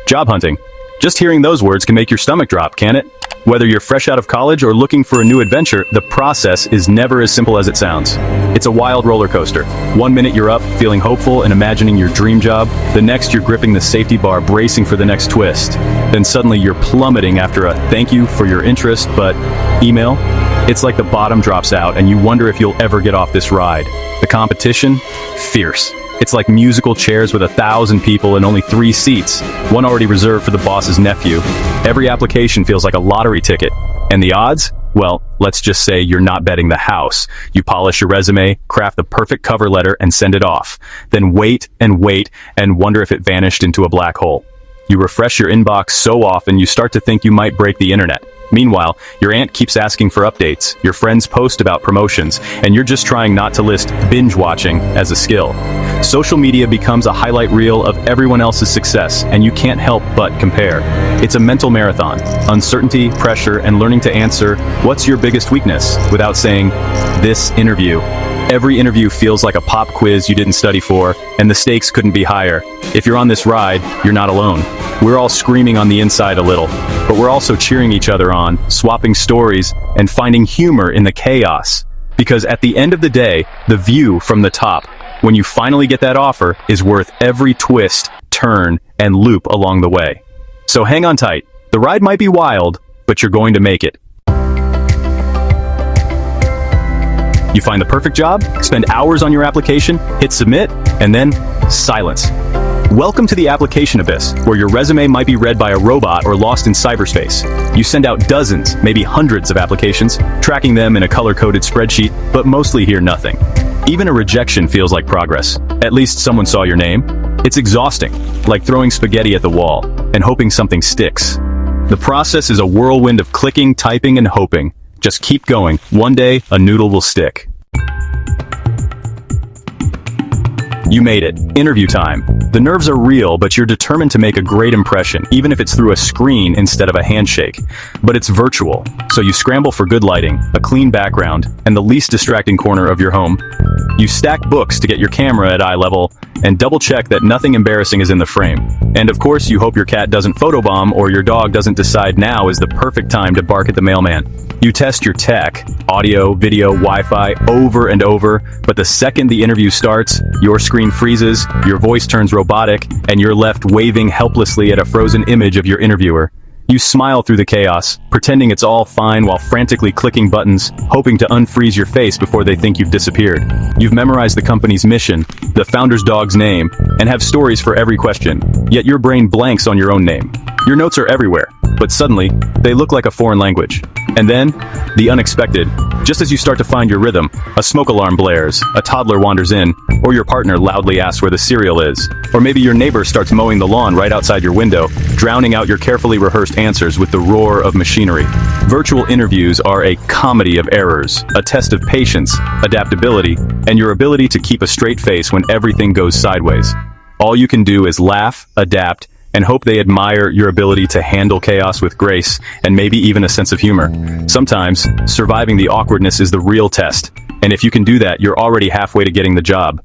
Job hunting. Just hearing those words can make your stomach drop, can't it? Whether you're fresh out of college or looking for a new adventure, the process is never as simple as it sounds. It's a wild roller coaster. One minute you're up, feeling hopeful and imagining your dream job. The next you're gripping the safety bar, bracing for the next twist. Then suddenly you're plummeting after a "thank you for your interest, but" email. It's like the bottom drops out and you wonder if you'll ever get off this ride. The competition? Fierce. It's like musical chairs with 1,000 people and only 3 seats, one already reserved for the boss's nephew. Every application feels like a lottery ticket. And the odds? Well, let's just say you're not betting the house. You polish your resume, craft the perfect cover letter, and send it off. Then wait and wonder if it vanished into a black hole. You refresh your inbox so often you start to think you might break the internet. Meanwhile, your aunt keeps asking for updates, your friends post about promotions, and you're just trying not to list binge watching as a skill. Social media becomes a highlight reel of everyone else's success, and you can't help but compare. It's a mental marathon. Uncertainty, pressure, and learning to answer, "What's your biggest weakness?" without saying, "This interview." Every interview feels like a pop quiz you didn't study for, and the stakes couldn't be higher. If you're on this ride, you're not alone. We're all screaming on the inside a little, but we're also cheering each other on, swapping stories, and finding humor in the chaos. Because at the end of the day, the view from the top, when you finally get that offer, is worth every twist, turn, and loop along the way. So hang on tight. The ride might be wild, but you're going to make it. You find the perfect job, spend hours on your application, hit submit, and then silence. Welcome to the application abyss, where your resume might be read by a robot or lost in cyberspace. You send out dozens, maybe hundreds of applications, tracking them in a color-coded spreadsheet, but mostly hear nothing. Even a rejection feels like progress. At least someone saw your name. It's exhausting, like throwing spaghetti at the wall and hoping something sticks. The process is a whirlwind of clicking, typing, and hoping. Just keep going. One day, a noodle will stick. You made it. Interview time. The nerves are real, but you're determined to make a great impression, even if it's through a screen instead of a handshake. But it's virtual, so you scramble for good lighting, a clean background, and the least distracting corner of your home. You stack books to get your camera at eye level, and double-check that nothing embarrassing is in the frame. And of course, you hope your cat doesn't photobomb or your dog doesn't decide now is the perfect time to bark at the mailman. You test your tech, audio, video, Wi-Fi, over and over, but the second the interview starts, your screen freezes, your voice turns robotic, and you're left waving helplessly at a frozen image of your interviewer. You smile through the chaos, pretending it's all fine while frantically clicking buttons, hoping to unfreeze your face before they think you've disappeared. You've memorized the company's mission, the founder's dog's name, and have stories for every question, yet your brain blanks on your own name. Your notes are everywhere, but suddenly, they look like a foreign language. And then, the unexpected. Just as you start to find your rhythm, a smoke alarm blares, a toddler wanders in, or your partner loudly asks where the cereal is. Or maybe your neighbor starts mowing the lawn right outside your window, drowning out your carefully rehearsed answers with the roar of machinery. Virtual interviews are a comedy of errors, a test of patience, adaptability, and your ability to keep a straight face when everything goes sideways. All you can do is laugh, adapt, and hope they admire your ability to handle chaos with grace and maybe even a sense of humor. Sometimes, surviving the awkwardness is the real test, and if you can do that, you're already halfway to getting the job.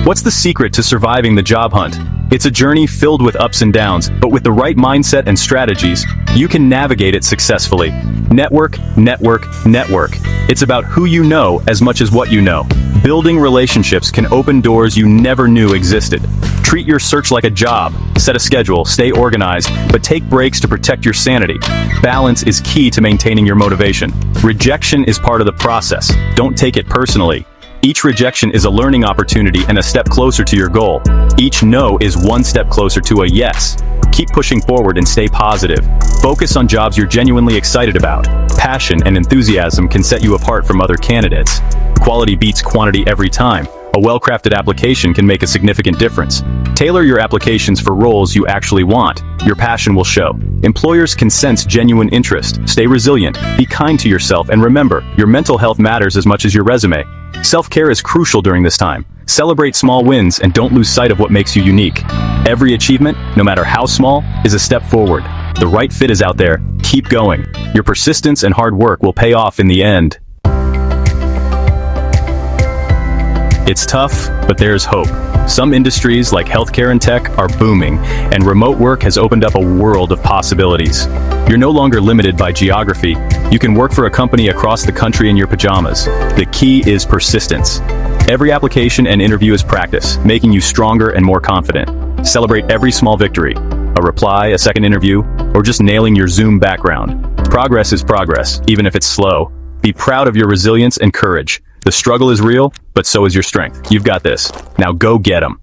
What's the secret to surviving the job hunt? It's a journey filled with ups and downs, but with the right mindset and strategies, you can navigate it successfully. Network, network, network. It's about who you know as much as what you know. Building relationships can open doors you never knew existed. Treat your search like a job. Set a schedule, stay organized, but take breaks to protect your sanity. Balance is key to maintaining your motivation. Rejection is part of the process. Don't take it personally. Each rejection is a learning opportunity and a step closer to your goal. Each no is one step closer to a yes. Keep pushing forward and stay positive. Focus on jobs you're genuinely excited about. Passion and enthusiasm can set you apart from other candidates. Quality beats quantity every time. A well-crafted application can make a significant difference. Tailor your applications for roles you actually want. Your passion will show. Employers can sense genuine interest. Stay resilient, be kind to yourself, and remember, your mental health matters as much as your resume. Self-care is crucial during this time. Celebrate small wins and don't lose sight of what makes you unique. Every achievement, no matter how small, is a step forward. The right fit is out there. Keep going. Your persistence and hard work will pay off in the end. It's tough, but there's hope. Some industries like healthcare and tech are booming, and remote work has opened up a world of possibilities. You're no longer limited by geography. You can work for a company across the country in your pajamas. The key is persistence. Every application and interview is practice, making you stronger and more confident. Celebrate every small victory. A reply, a second interview, or just nailing your Zoom background. Progress is progress, even if it's slow. Be proud of your resilience and courage. The struggle is real, but so is your strength. You've got this. Now go get 'em.